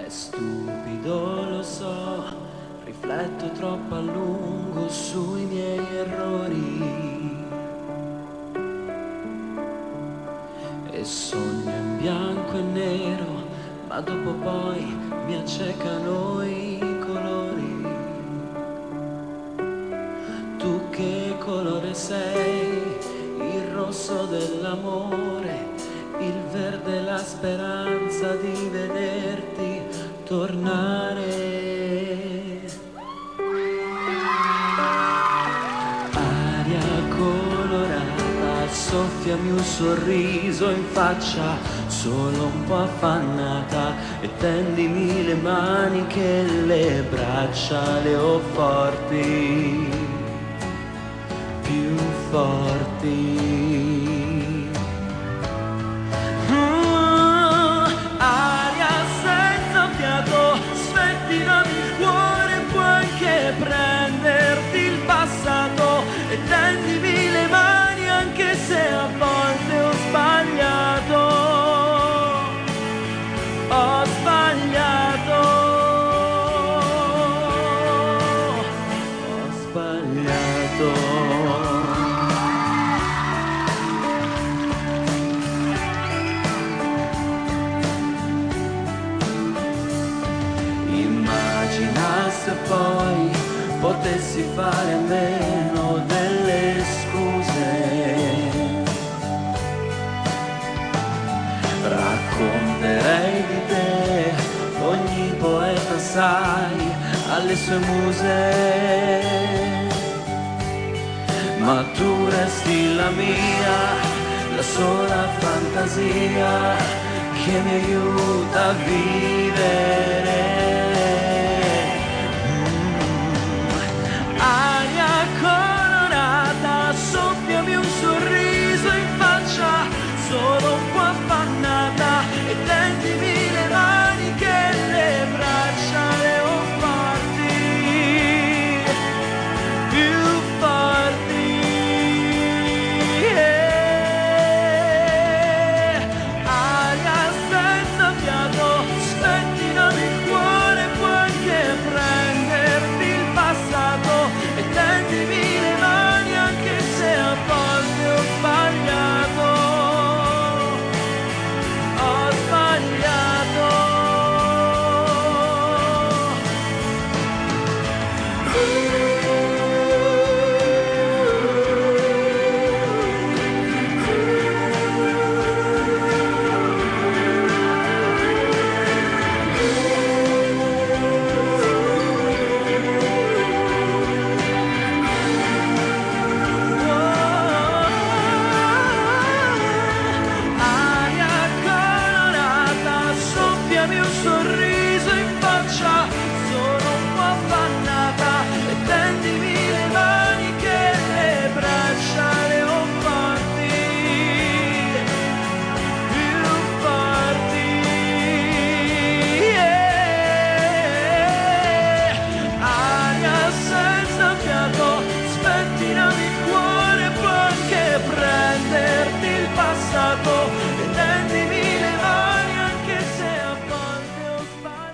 È stupido, lo so, rifletto troppo a lungo sui miei errori e sogno in bianco e nero, ma dopo poi mi accecano i colori. Tu che colore sei? Il rosso dell'amore, il verde la speranza di vederti tornare. Aria colorata, soffiami un sorriso in faccia, solo un po' affannata, e tendimi le mani che le braccia le ho forti, più forti. Aria senza fiato, spettinami il cuore, puoi anche prenderti il passato e tendimi le mani anche se a volte ho sbagliato. Ho sbagliato. Ho sbagliato. Immagina se poi potessi fare a meno delle scuse. Racconterei di te, ogni poeta sai, alle sue muse. Ma tu resti la mia, la sola fantasia che mi aiuta a vivere.